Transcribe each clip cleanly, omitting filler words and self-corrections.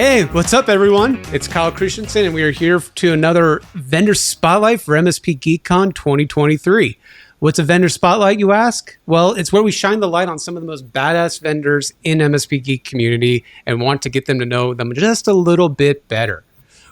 Hey, what's up, everyone? It's Kyle Christensen, and we are here to another vendor spotlight for MSPGeekCon 2023. What's a vendor spotlight, you ask? Well, it's where we shine the light on some of the most badass vendors in MSP Geek community and want to get them to know them just a little bit better.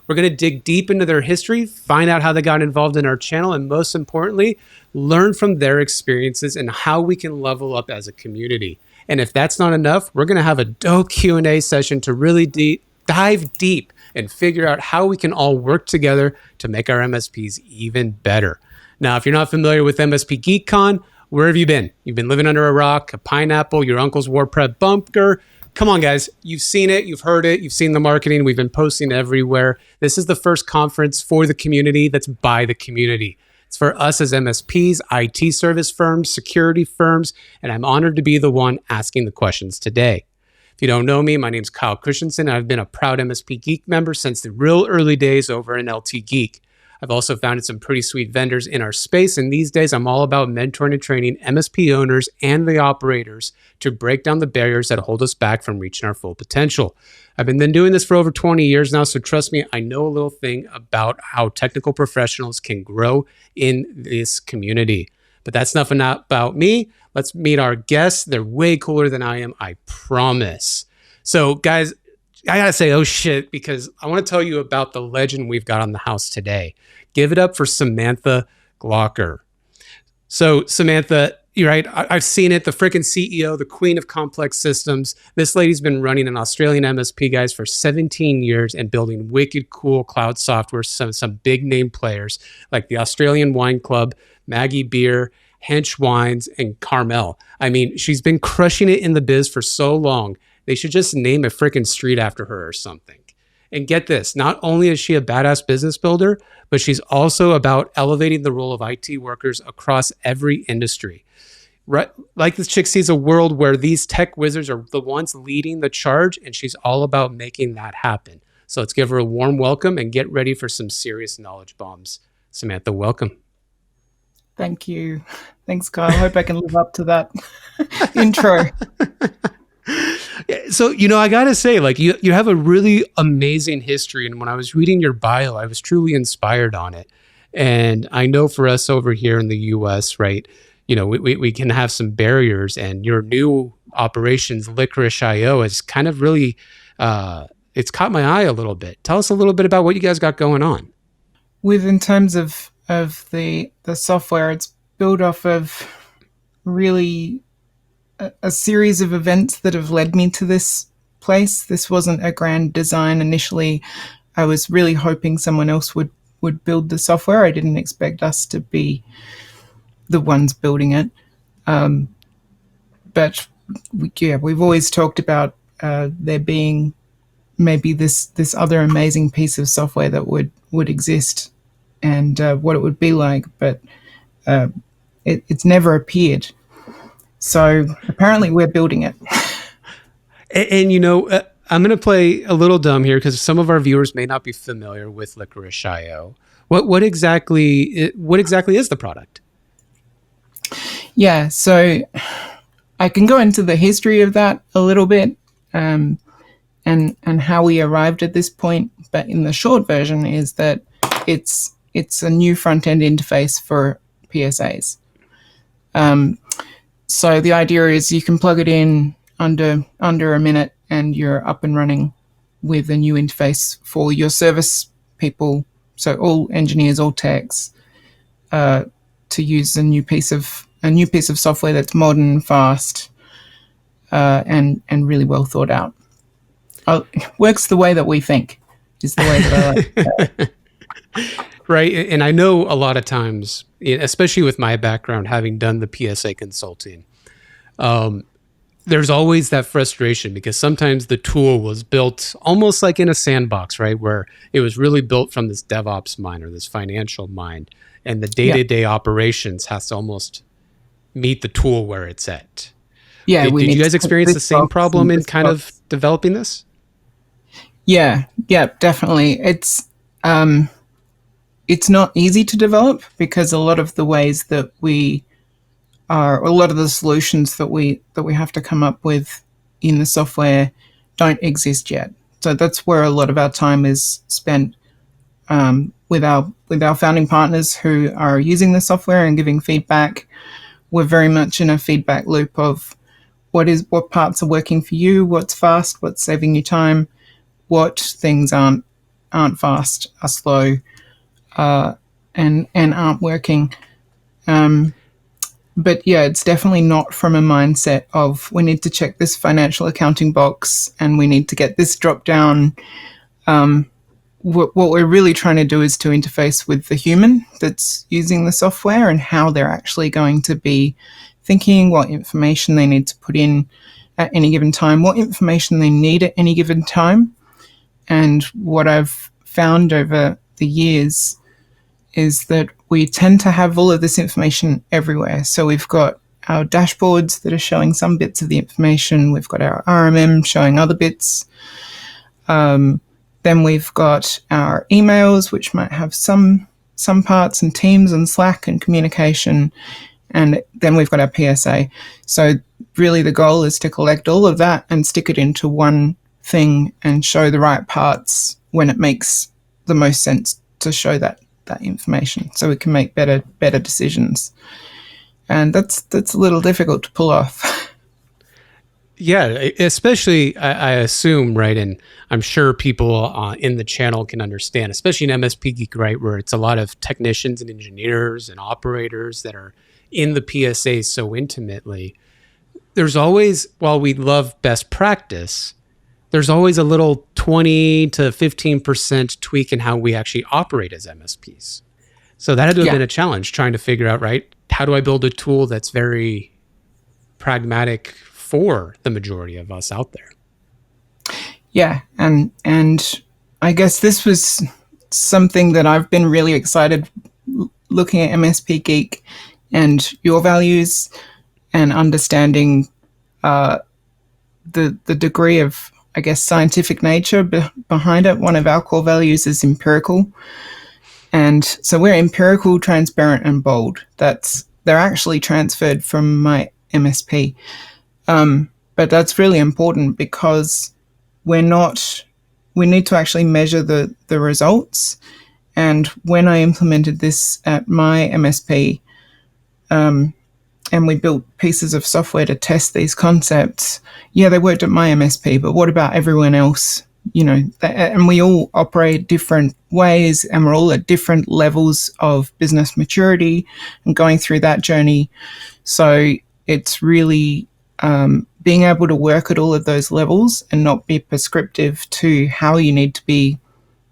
We're going to dig deep into their history, find out how they got involved in our channel, and most importantly, learn from their experiences and how we can level up as a community. And if that's not enough, we're going to have a dope Q&A session to really dive deep and figure out how we can all work together to make our MSPs even better. Now, if you're not familiar with MSP GeekCon, where have you been? You've been living under a rock, a pineapple, your uncle's war prep bunker. Come on, guys. You've seen it. You've heard it. You've seen the marketing. We've been posting everywhere. This is the first conference for the community that's by the community. It's for us as MSPs, IT service firms, security firms, and I'm honored to be the one asking the questions today. If you don't know me, my name's Kyle Christensen. I've been a proud MSP Geek member since the real early days over in LT Geek. I've also founded some pretty sweet vendors in our space, and these days I'm all about mentoring and training MSP owners and the operators to break down the barriers that hold us back from reaching our full potential. I've been doing this for over 20 years now, so trust me, I know a little thing about how technical professionals can grow in this community. But that's nothing about me. Let's meet our guests. They're way cooler than I am, I promise. So guys, I gotta say, oh shit, because I want to tell you about the legend we've got on the house today. Give it up for Samantha Glocker. So Samantha, you're right, I've seen it, the freaking CEO, the queen of complex systems. This lady's been running an Australian MSP, guys, for 17 years and building wicked cool cloud software, some big name players like the Australian Wine Club, Maggie Beer, Hench Wines, and Carmel. I mean, she's been crushing it in the biz for so long. They should just name a freaking street after her or something. And get this, not only is she a badass business builder, but she's also about elevating the role of IT workers across every industry. Right? Like this chick sees a world where these tech wizards are the ones leading the charge, and she's all about making that happen. So let's give her a warm welcome and get ready for some serious knowledge bombs. Samantha, welcome. Thank you. Thanks, Kyle. I hope I can live up to that intro. So, I got to say, like, you have a really amazing history. And when I was reading your bio, I was truly inspired on it. And I know for us over here in the US, right, we can have some barriers. And your new operations, Licorice IO, has kind of really, it's caught my eye a little bit. Tell us a little bit about what you guys got going on. In terms of the software, it's built off of really a series of events that have led me to this place. This wasn't a grand design initially. I was really hoping someone else would build the software. I didn't expect us to be the ones building it. But we've always talked about there being maybe this other amazing piece of software that would exist and what it would be like, but it's never appeared. So apparently we're building it. And I'm going to play a little dumb here because some of our viewers may not be familiar with Licorice IO. What exactly is the product? Yeah, so I can go into the history of that a little bit and how we arrived at this point. But in the short version is that it's a new front-end interface for PSAs. So the idea is you can plug it in under a minute and you're up and running with a new interface for your service people. So all engineers, all techs, to use a new piece of software that's modern, fast, and really well thought out. Works the way that we think is the way that I like it. Right. And I know a lot of times, especially with my background, having done the PSA consulting, there's always that frustration because sometimes the tool was built almost like in a sandbox, right? Where it was really built from this DevOps mind or this financial mind, and the day-to-day operations has to almost meet the tool where it's at. Yeah. Did you guys experience the same problem in kind of developing this? Yeah, definitely. It's not easy to develop because a lot of the ways that a lot of the solutions that we have to come up with in the software don't exist yet. So that's where a lot of our time is spent, with our founding partners who are using the software and giving feedback. We're very much in a feedback loop of what parts are working for you, what's fast, what's saving you time, what things aren't fast, are slow, and aren't working. But yeah, it's definitely not from a mindset of we need to check this financial accounting box and we need to get this drop down. What we're really trying to do is to interface with the human that's using the software and how they're actually going to be thinking, what information they need to put in at any given time, what information they need at any given time. And what I've found over the years is that we tend to have all of this information everywhere. So we've got our dashboards that are showing some bits of the information. We've got our RMM showing other bits. Then we've got our emails, which might have some parts, and Teams and Slack and communication. And then we've got our PSA. So really the goal is to collect all of that and stick it into one thing and show the right parts when it makes the most sense to show that information, so we can make better decisions. And that's a little difficult to pull off. Yeah, especially I assume, right, and I'm sure people in the channel can understand, especially in MSP Geek, right, where it's a lot of technicians and engineers and operators that are in the PSA so intimately. There's always, while we love best practice, there's always a little 20 to 15% tweak in how we actually operate as MSPs. So that had to have been a challenge, trying to figure out, right, how do I build a tool that's very pragmatic for the majority of us out there? Yeah, and I guess this was something that I've been really excited looking at MSP Geek and your values and understanding the degree of, I guess, scientific nature behind it. One of our core values is empirical. And so we're empirical, transparent, and bold. They're actually transferred from my MSP. But that's really important because we need to actually measure the results. And when I implemented this at my MSP, and we built pieces of software to test these concepts, they worked at my MSP, but what about everyone else? And we all operate different ways, and we're all at different levels of business maturity and going through that journey. So it's really being able to work at all of those levels and not be prescriptive to how you need to be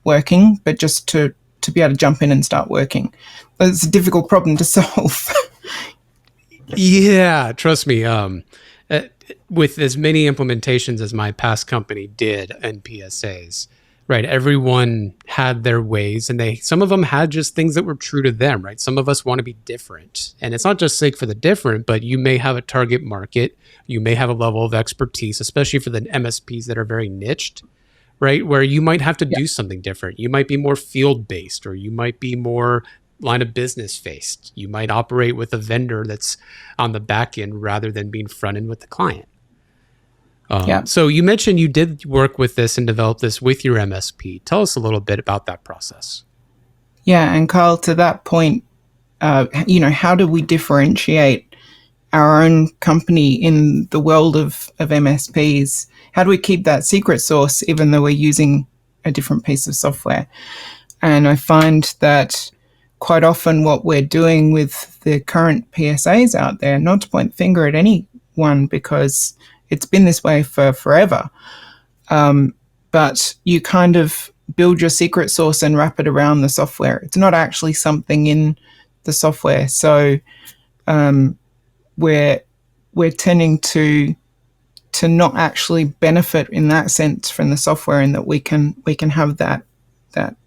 working, but just to be able to jump in and start working. But it's a difficult problem to solve. Yeah, trust me. With as many implementations as my past company did in PSAs, right? Everyone had their ways, and some of them had just things that were true to them, right? Some of us want to be different, and it's not just sake for the different, but you may have a target market, you may have a level of expertise, especially for the MSPs that are very niched, right? Where you might have to do something different. You might be more field-based, or you might be more line of business faced. You might operate with a vendor that's on the back end rather than being front end with the client. So you mentioned you did work with this and develop this with your MSP. Tell us a little bit about that process. Yeah, and Carl, to that point, how do we differentiate our own company in the world of MSPs? How do we keep that secret sauce even though we're using a different piece of software? And I find that quite often what we're doing with the current PSAs out there, not to point the finger at anyone because it's been this way for forever, but you kind of build your secret sauce and wrap it around the software. It's not actually something in the software. So we're tending to not actually benefit in that sense from the software, in that we can have that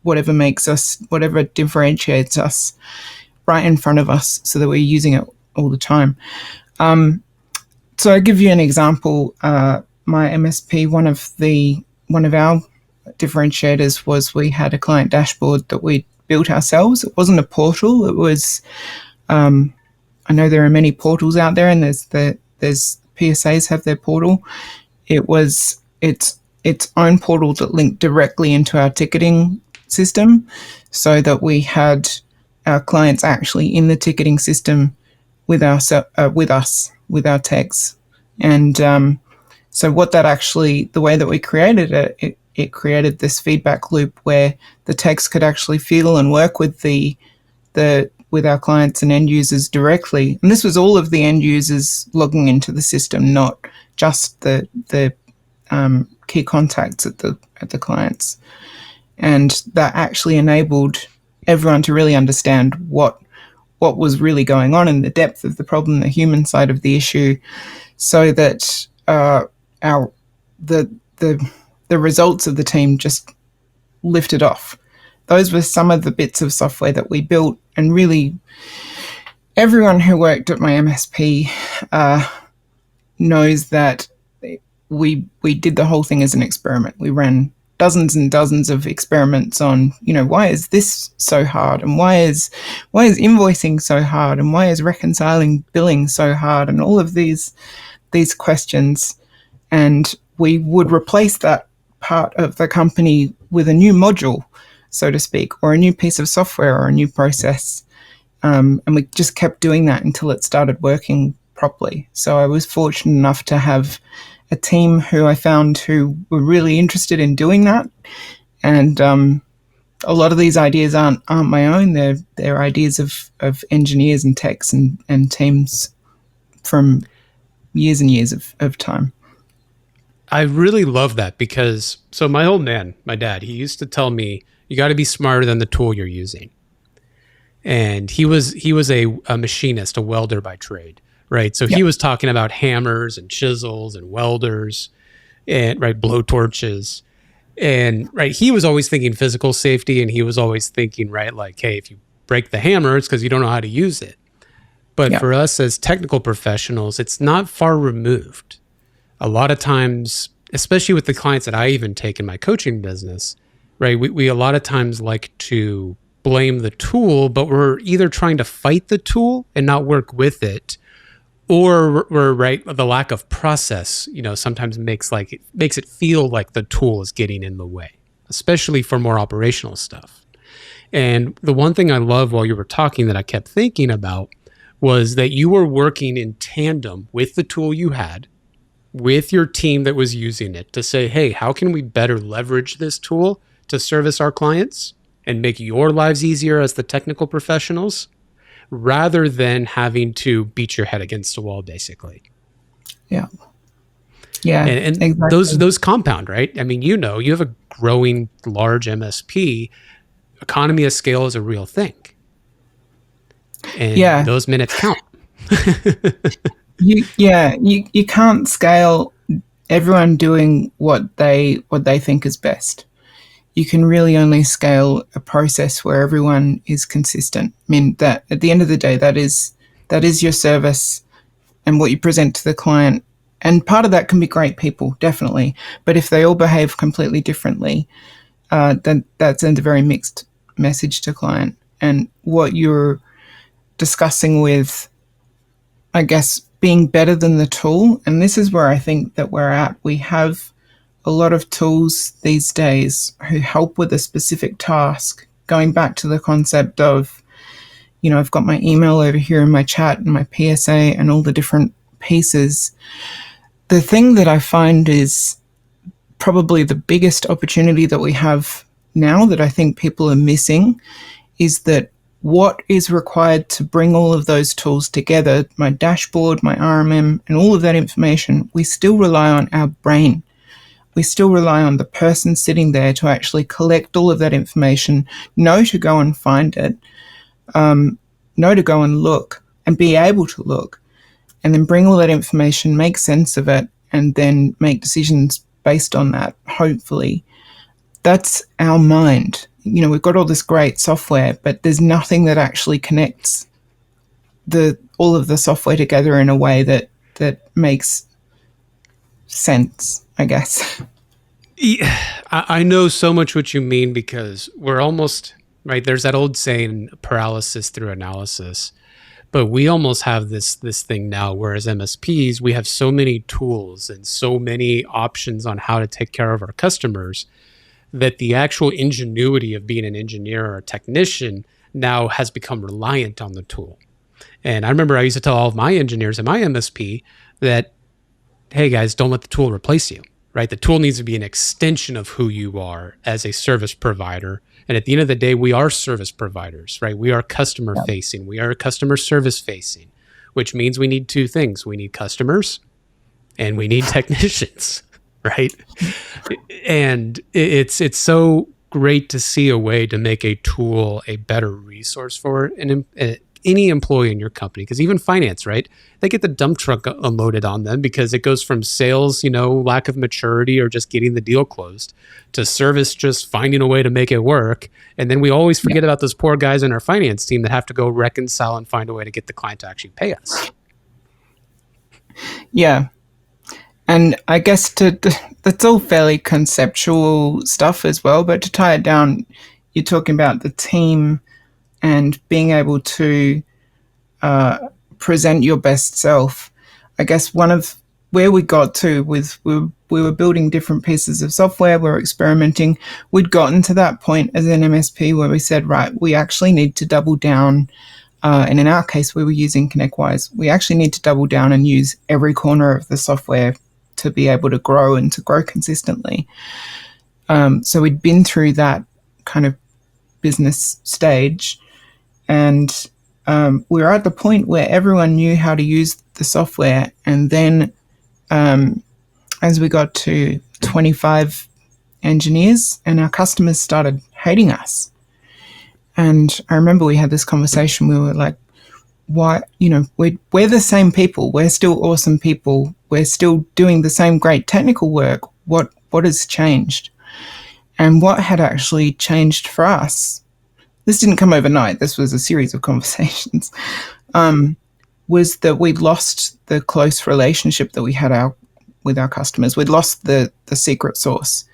whatever differentiates us right in front of us so that we're using it all the time. So I'll give you an example. My MSP, one of our differentiators was we had a client dashboard that we built ourselves. It wasn't a portal. It was, I know there are many portals out there, and there's PSAs have their portal. It's its own portal that linked directly into our ticketing system, so that we had our clients actually in the ticketing system with us, with our techs. And so what that actually, the way that we created it, it created this feedback loop where the techs could actually feel and work with with our clients and end users directly. And this was all of the end users logging into the system, not just the key contacts at the clients. And that actually enabled everyone to really understand what was really going on and the depth of the problem, the human side of the issue, so that the results of the team just lifted off. Those were some of the bits of software that we built, and really everyone who worked at my MSP knows that we did the whole thing as an experiment. We ran dozens and dozens of experiments on, why is this so hard, and why is invoicing so hard, and why is reconciling billing so hard, and all of these questions. And we would replace that part of the company with a new module, so to speak, or a new piece of software or a new process. And we just kept doing that until it started working properly. So I was fortunate enough to have a team who I found who were really interested in doing that. And a lot of these ideas aren't my own. They're ideas of engineers and techs and teams from years and years of time. I really love that because, so my old man, my dad, he used to tell me, you got to be smarter than the tool you're using. And he was a machinist, a welder by trade, right? So he was talking about hammers and chisels and welders and blowtorches. And he was always thinking physical safety, and he was always thinking, like, hey, if you break the hammer, it's because you don't know how to use it. But for us as technical professionals, it's not far removed. A lot of times, especially with the clients that I even take in my coaching business, we a lot of times like to blame the tool, but we're either trying to fight the tool and not work with it, or we're the lack of process, sometimes makes it feel like the tool is getting in the way, especially for more operational stuff. And the one thing I love while you were talking that I kept thinking about was that you were working in tandem with the tool you had, with your team that was using it, to say, hey, how can we better leverage this tool to service our clients and make your lives easier as the technical professionals, rather than having to beat your head against the wall, basically. Yeah. And exactly. those compound, right? I mean, you have a growing large MSP. Economy of scale is a real thing. And those minutes count. You can't scale everyone doing what they think is best. You can really only scale a process where everyone is consistent. I mean, that at the end of the day, that is your service and what you present to the client. And part of that can be great people, definitely. But if they all behave completely differently, then that sends a very mixed message to client. And what you're discussing with, I guess, being better than the tool, and this is where I think that we're at. We have a lot of tools these days who help with a specific task, going back to the concept of, I've got my email over here in my chat and my PSA and all the different pieces. The thing that I find is probably the biggest opportunity that we have now that I think people are missing is that what is required to bring all of those tools together, my dashboard, my RMM, and all of that information, we still rely on our brain. We still rely on the person sitting there to actually collect all of that information, know to go and find it, know to go and look, and be able to look, and then bring all that information, make sense of it, and then make decisions based on that, hopefully. That's our mind. We've got all this great software, but there's nothing that actually connects all of the software together in a way that makes sense, I guess. I know so much what you mean, because we're almost, there's that old saying, paralysis through analysis. But we almost have this thing now, whereas MSPs, we have so many tools and so many options on how to take care of our customers that the actual ingenuity of being an engineer or a technician now has become reliant on the tool. And I remember I used to tell all of my engineers in my MSP that, hey guys, don't let the tool replace you, right? The tool needs to be an extension of who you are as a service provider. And at the end of the day, we are service providers, right? We are customer facing. We are customer service facing, which means we need two things. We need customers and we need technicians, right? And it's so great to see a way to make a tool a better resource for any employee in your company, because even finance, right? They get the dump truck unloaded on them because it goes from sales, lack of maturity or just getting the deal closed, to service just finding a way to make it work. And then we always forget about those poor guys in our finance team that have to go reconcile and find a way to get the client to actually pay us. Yeah. And I guess that's all fairly conceptual stuff as well, but to tie it down, you're talking about the team and being able to present your best self. I guess one of where we got to with we were building different pieces of software, we were experimenting. We'd gotten to that point as an MSP where we said, right, we actually need to double down. And in our case, we were using ConnectWise. We actually need to double down and use every corner of the software to be able to grow and to grow consistently. So we'd been through that kind of business stage. And we were at the point where everyone knew how to use the software. And then as we got to 25 engineers, and our customers started hating us. And I remember we had this conversation. We were like, why, we're the same people. We're still awesome people. We're still doing the same great technical work. What has changed? And what had actually changed for us, this didn't come overnight, this was a series of conversations, was that we'd lost the close relationship that we had with our customers. We'd lost the secret sauce.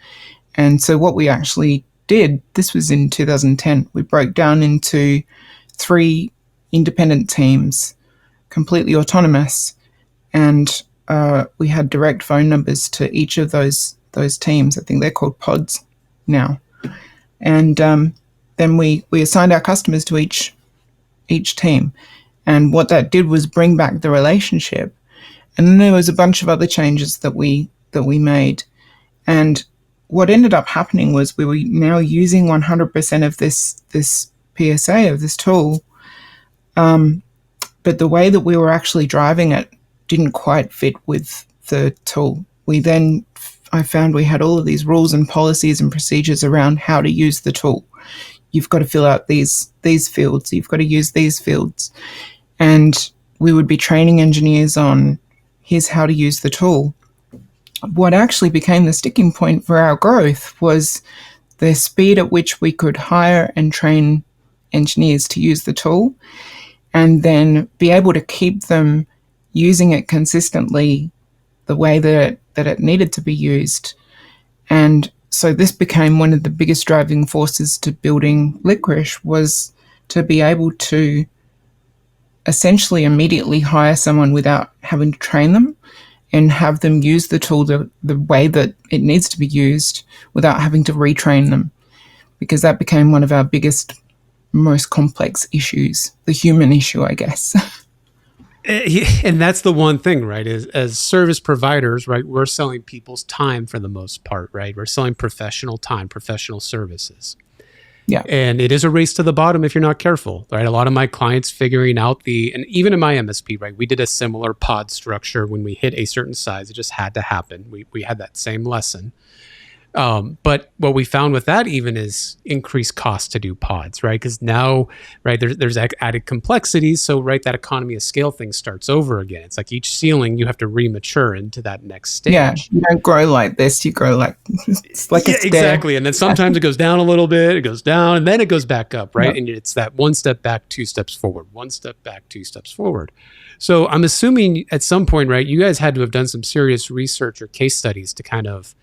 And so what we actually did, this was in 2010, we broke down into 3 independent teams, completely autonomous, and we had direct phone numbers to each of those teams. I think they're called pods now. And then we assigned our customers to each team. And what that did was bring back the relationship. And then there was a bunch of other changes that we made. And what ended up happening was we were now using 100% of this PSA, of this tool. But the way that we were actually driving it didn't quite fit with the tool. I found we had all of these rules and policies and procedures around how to use the tool. You've got to fill out these fields. You've got to use these fields. And we would be training engineers on, here's how to use the tool. What actually became the sticking point for our growth was the speed at which we could hire and train engineers to use the tool, and then be able to keep them using it consistently the way that it needed to be used. And so this became one of the biggest driving forces to building Licorice, was to be able to essentially immediately hire someone without having to train them, and have them use the tool the way that it needs to be used without having to retrain them, because that became one of our biggest, most complex issues, the human issue, I guess. And that's the one thing, right? Is as service providers, right, we're selling people's time for the most part, right? We're selling professional time, professional services. Yeah. And it is a race to the bottom if you're not careful, right? A lot of my clients figuring out and even in my MSP, right, we did a similar pod structure when we hit a certain size. It just had to happen. We had that same lesson. But what we found with that even is increased cost to do pods, right? Because now, right, there's added complexities. So, right, that economy of scale thing starts over again. It's like each ceiling you have to remature into that next stage. Yeah, you don't grow like this. You grow like, it's like a stair. Exactly. And then sometimes it goes down a little bit, it goes down, and then it goes back up, right? Yep. And it's that one step back, 2 steps forward, 1 step back, 2 steps forward. So I'm assuming at some point, right, you guys had to have done some serious research or case studies to kind of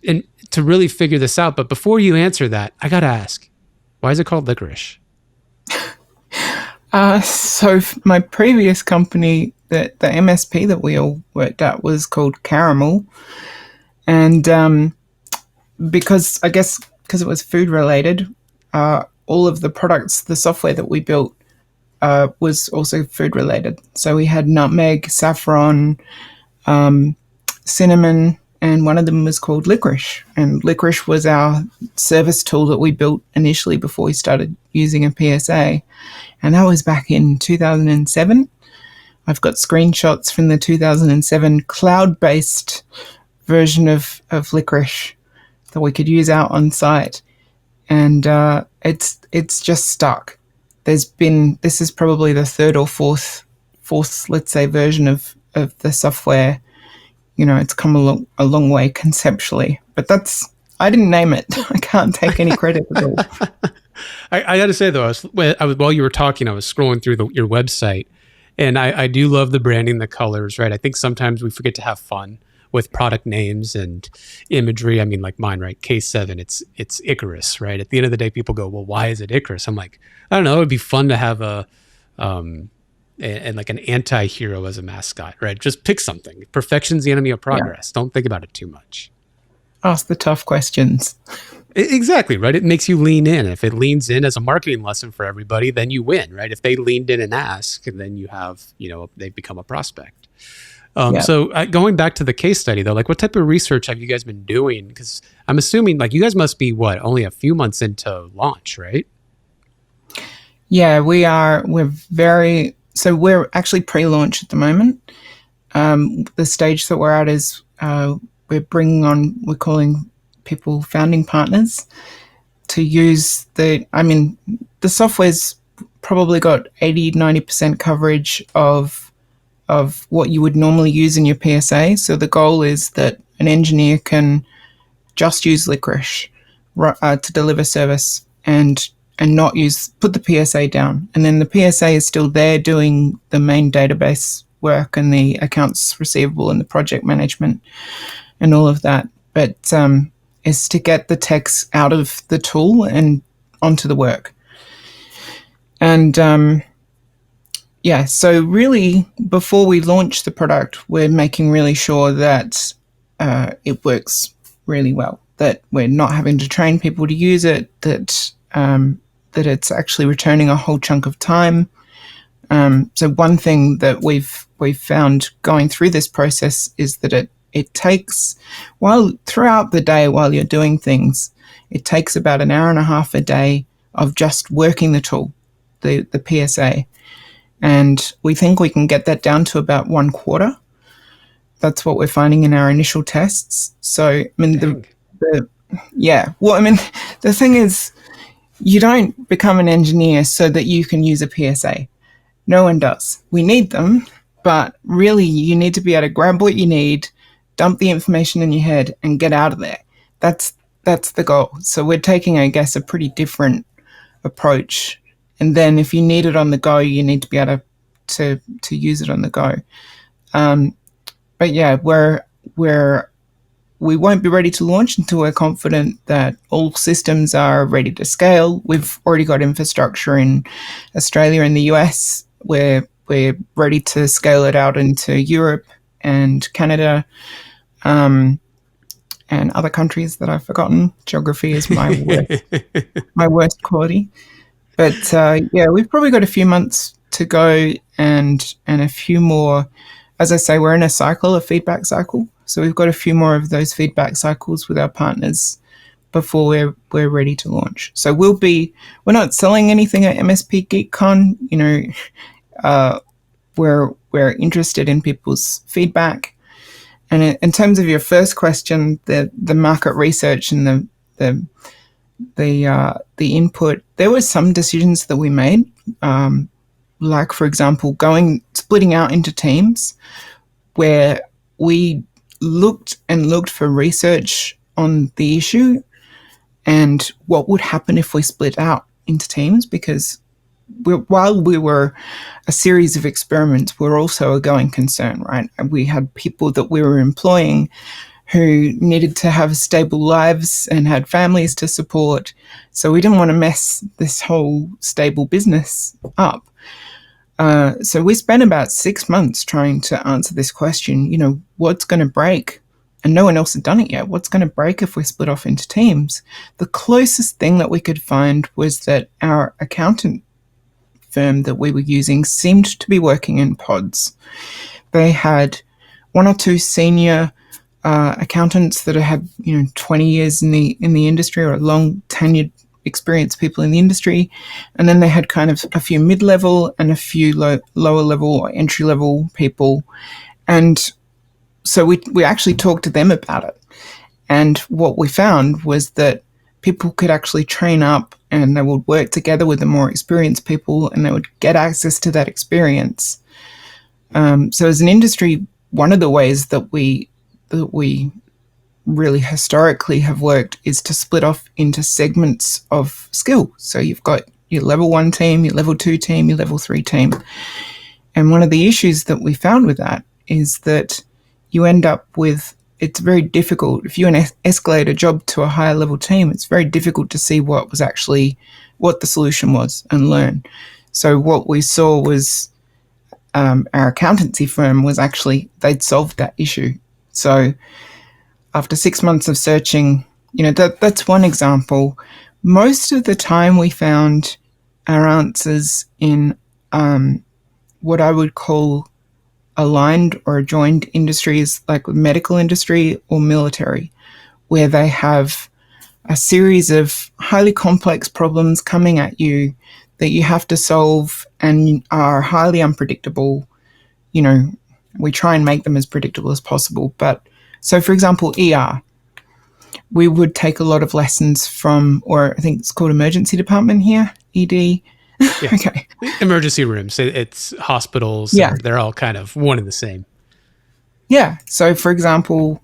and to really figure this out. But before you answer that, I got to ask, why is it called Licorice? My previous company, the MSP that we all worked at, was called Caramel, and because it was food related, all of the products, the software that we built, was also food related. So we had nutmeg, saffron, cinnamon, and one of them was called Licorice. And Licorice was our service tool that we built initially before we started using a PSA. And that was back in 2007. I've got screenshots from the 2007 cloud-based version of Licorice that we could use out on site. And it's just stuck. This is probably the third or fourth, let's say, version of the software. It's come a long way conceptually, but I didn't name it. I can't take any credit at all. I got to say though, while you were talking, I was scrolling through your website, and I do love the branding, the colors, right? I think sometimes we forget to have fun with product names and imagery. I mean, like mine, right? K7, it's Icarus, right? At the end of the day, people go, well, why is it Icarus? I'm like, I don't know. It'd be fun to have and like an anti-hero as a mascot, right? Just pick something. Perfection's the enemy of progress. Yeah. Don't think about it too much. Ask the tough questions. Exactly, right? It makes you lean in. If it leans in as a marketing lesson for everybody, then you win, right? If they leaned in and ask, then you have, they've become a prospect. So going back to the case study though, like what type of research have you guys been doing? Because I'm assuming like you guys must be only a few months into launch, right? Yeah, we're actually pre-launch at the moment. The stage that we're at is we're calling people founding partners to use the software's probably got 80-90% coverage of what you would normally use in your PSA. So the goal is that an engineer can just use Licorice to deliver service and not put the PSA down. And then the PSA is still there doing the main database work and the accounts receivable and the project management and all of that. But is to get the text out of the tool and onto the work. And so really before we launch the product, we're making really sure that it works really well, that we're not having to train people to use it, that it's actually returning a whole chunk of time. So one thing that we've found going through this process is that it takes, throughout the day while you're doing things, it takes about an hour and a half a day of just working the tool, the PSA. And we think we can get that down to about 1/4. That's what we're finding in our initial tests. So, the thing is, you don't become an engineer so that you can use a PSA. No one does. We need them, but really you need to be able to grab what you need, dump the information in your head and get out of there. That's the goal. So we're taking, I guess, a pretty different approach. And then if you need it on the go, you need to be able to use it on the go. But yeah, we won't be ready to launch until we're confident that all systems are ready to scale. We've already got infrastructure in Australia and the US. We're ready to scale it out into Europe and Canada, and other countries that I've forgotten. Geography is my worst quality. But we've probably got a few months to go and a few more. As I say, we're in a feedback cycle. So we've got a few more of those feedback cycles with our partners before we're ready to launch. So we're not selling anything at MSPGeekCon. We're interested in people's feedback. And in terms of your first question, the market research and the input, there were some decisions that we made, like for example, splitting out into teams, where we looked for research on the issue and what would happen if we split out into teams, because while we were a series of experiments, we're also a going concern, right? And we had people that we were employing who needed to have stable lives and had families to support. So we didn't want to mess this whole stable business up. So we spent about 6 months trying to answer this question, what's going to break? And no one else had done it yet. What's going to break if we split off into teams? The closest thing that we could find was that our accountant firm that we were using seemed to be working in pods. They had one or two senior accountants that had 20 years in the industry, or long tenured experienced people in the industry, and then they had kind of a few mid-level and a few lower level or entry level people. And so we actually talked to them about it, and what we found was that people could actually train up and they would work together with the more experienced people, and they would get access to that experience. So as an industry, one of the ways that we really historically have worked is to split off into segments of skill. So you've got your level 1 team, your level 2 team, your level 3 team. And one of the issues that we found with that is that you end up with, it's very difficult, if you escalate a job to a higher level team, it's very difficult to see what the solution was and learn. So what we saw was our accountancy firm was actually, they'd solved that issue. So after 6 months of searching, that's one example. Most of the time we found our answers in what I would call aligned or joined industries, like the medical industry or military, where they have a series of highly complex problems coming at you that you have to solve and are highly unpredictable. We try and make them as predictable as possible. But so, for example, ER, we would take a lot of lessons from, or I think it's called emergency department here, ED. Yeah. Okay. Emergency rooms. It's hospitals. Yeah. They're all kind of one and the same. Yeah. So, for example,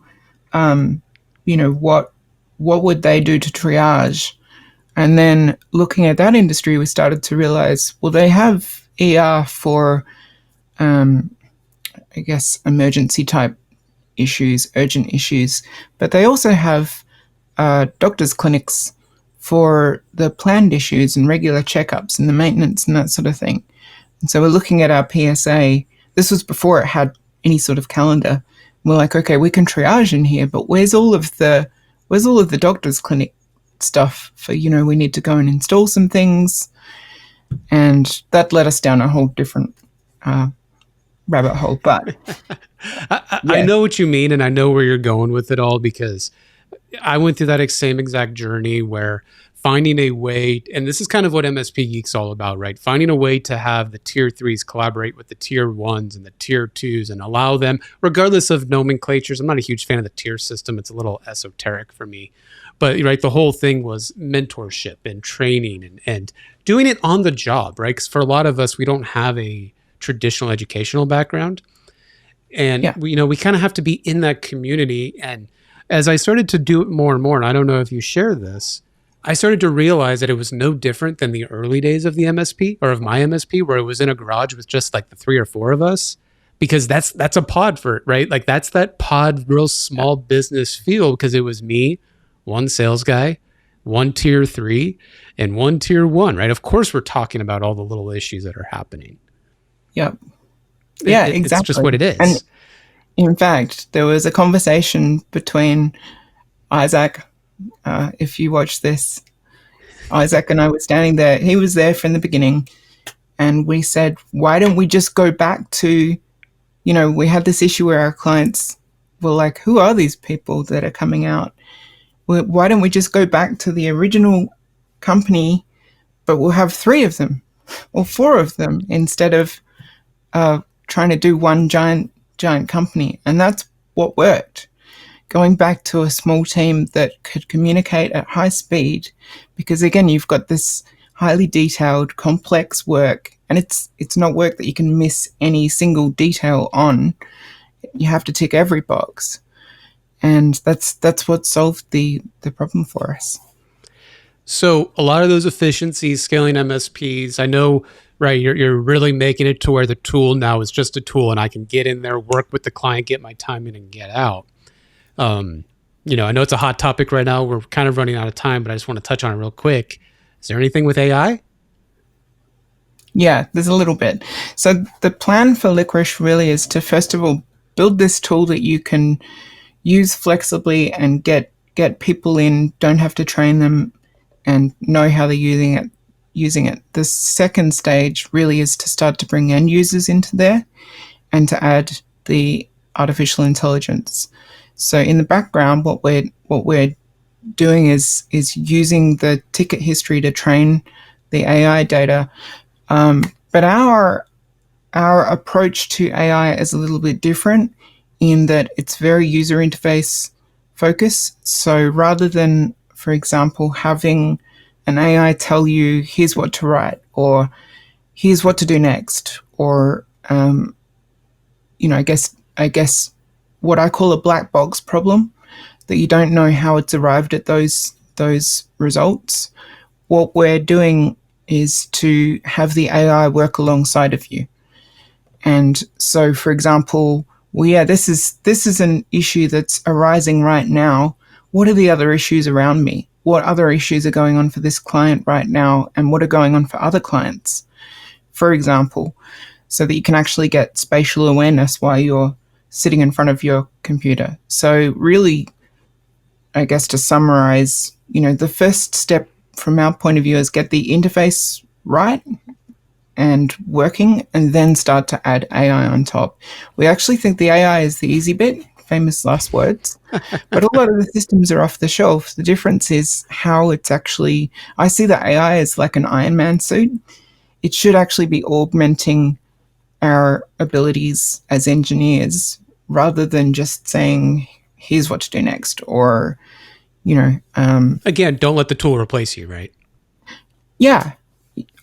what would they do to triage? And then looking at that industry, we started to realize, well, they have ER for, emergency type issues, urgent issues, but they also have doctors' clinics for the planned issues and regular checkups and the maintenance and that sort of thing. And so we're looking at our PSA. This was before it had any sort of calendar. We're like, okay, we can triage in here, but where's all of the doctor's clinic stuff for, we need to go and install some things. And that led us down a whole different rabbit hole. But I know what you mean, and I know where you're going with it all, because I went through that same exact journey where finding a way, and this is kind of what MSP Geek's all about, right? Finding a way to have the tier 3s collaborate with the tier 1s and the tier 2s and allow them, regardless of nomenclatures. I'm not a huge fan of the tier system. It's a little esoteric for me. But right, the whole thing was mentorship and training and doing it on the job, right? Because for a lot of us, we don't have a traditional educational background. And we kind of have to be in that community. And as I started to do it more and more, and I don't know if you share this, I started to realize that it was no different than the early days of the MSP or of my MSP, where it was in a garage with just like the 3 or 4 of us, because that's a pod for it, right? Like that's that pod, real small business feel, because it was me, one sales guy, one tier 3, and one tier 1, right? Of course, we're talking about all the little issues that are happening. Yep. Yeah, exactly. It's just what it is. And in fact, there was a conversation between Isaac, if you watch this, Isaac and I were standing there. He was there from the beginning, and we said, why don't we just go back to, we had this issue where our clients were like, who are these people that are coming out? Why don't we just go back to the original company, but we'll have 3 of them or 4 of them instead of trying to do one giant company. And that's what worked. Going back to a small team that could communicate at high speed, because again, you've got this highly detailed, complex work, and it's not work that you can miss any single detail on. You have to tick every box. And that's what solved the problem for us. So a lot of those efficiencies, scaling MSPs, I know, right, you're really making it to where the tool now is just a tool and I can get in there, work with the client, get my time in and get out. I know it's a hot topic right now. We're kind of running out of time, but I just want to touch on it real quick. Is there anything with AI? Yeah, there's a little bit. So the plan for Licorice really is to, first of all, build this tool that you can use flexibly and get people in, don't have to train them, and know how they're using it. The second stage really is to start to bring end users into there and to add the artificial intelligence. So in the background, what we're doing is using the ticket history to train the AI data. But our approach to AI is a little bit different in that it's very user interface focused. So rather than, for example, having an AI tell you, here's what to write, or here's what to do next, or, I guess what I call a black box problem, that you don't know how it's arrived at those results. What we're doing is to have the AI work alongside of you. And so, for example, this is an issue that's arising right now. What are the other issues around me? What other issues are going on for this client right now? And what are going on for other clients? For example, so that you can actually get spatial awareness while you're sitting in front of your computer. So really, I guess to summarize, the first step from our point of view is get the interface right and working, and then start to add AI on top. We actually think the AI is the easy bit, famous last words, but a lot of the systems are off the shelf. The difference is how it's actually, I see the AI as like an Iron Man suit. It should actually be augmenting our abilities as engineers rather than just saying, here's what to do next, or, again, don't let the tool replace you, right? Yeah.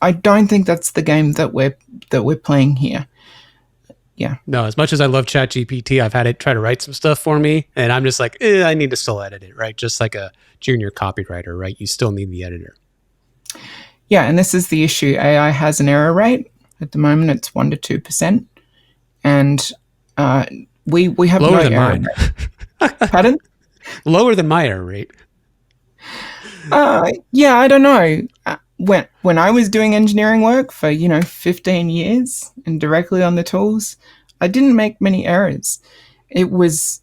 I don't think that's the game that we're playing here. Yeah. No, as much as I love ChatGPT, I've had it try to write some stuff for me, and I'm just like, I need to still edit it, right? Just like a junior copywriter, right? You still need the editor. Yeah, and this is the issue. AI has an error rate. At the moment, it's 1% to 2%. And we have lower no than error mine. rate. Pardon? Lower than my error rate. Yeah, I don't know. When I was doing engineering work for 15 years and directly on the tools, I didn't make many errors. It was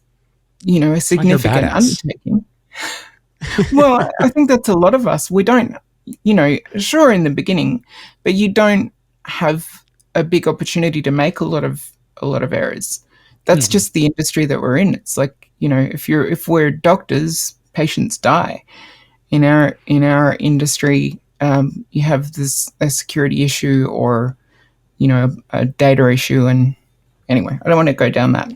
a significant undertaking. Well, I think that's a lot of us. We don't, sure in the beginning, but you don't have a big opportunity to make a lot of errors. That's just the industry that we're in. It's like, if we're doctors, patients die. In our industry, you have a security issue or, a data issue. And anyway, I don't want to go down that.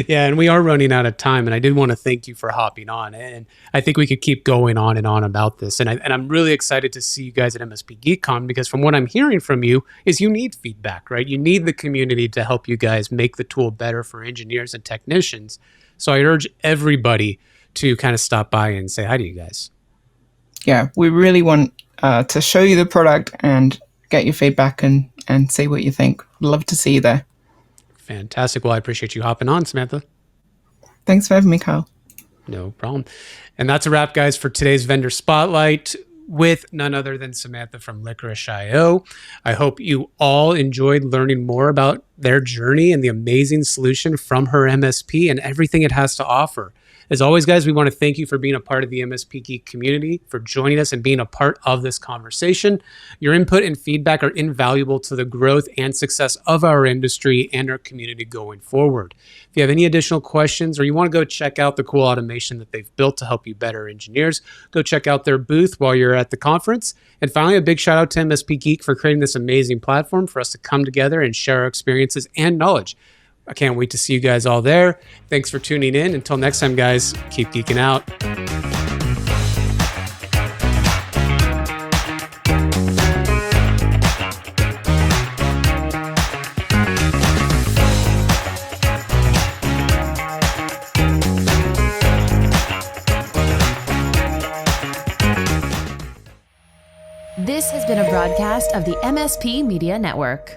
Yeah, and we are running out of time. And I did want to thank you for hopping on. And I think we could keep going on and on about this. And I'm really excited to see you guys at MSPGeekCon, because from what I'm hearing from you is you need feedback, right? You need the community to help you guys make the tool better for engineers and technicians. So I urge everybody to kind of stop by and say hi to you guys. Yeah, we really want to show you the product and get your feedback and see what you think. Love to see you there. Fantastic. Well, I appreciate you hopping on, Samantha. Thanks for having me, Kyle. No problem. And that's a wrap, guys, for today's Vendor Spotlight with none other than Samantha from Licorice.io. I hope you all enjoyed learning more about their journey and the amazing solution from her MSP and everything it has to offer. As always, guys, we want to thank you for being a part of the MSP Geek community, for joining us and being a part of this conversation. Your input and feedback are invaluable to the growth and success of our industry and our community going forward. If you have any additional questions or you want to go check out the cool automation that they've built to help you better engineers, go check out their booth while you're at the conference. And finally, a big shout out to MSP Geek for creating this amazing platform for us to come together and share our experiences and knowledge. I can't wait to see you guys all there. Thanks for tuning in. Until next time, guys, keep geeking out. This has been a broadcast of the MSP Media Network.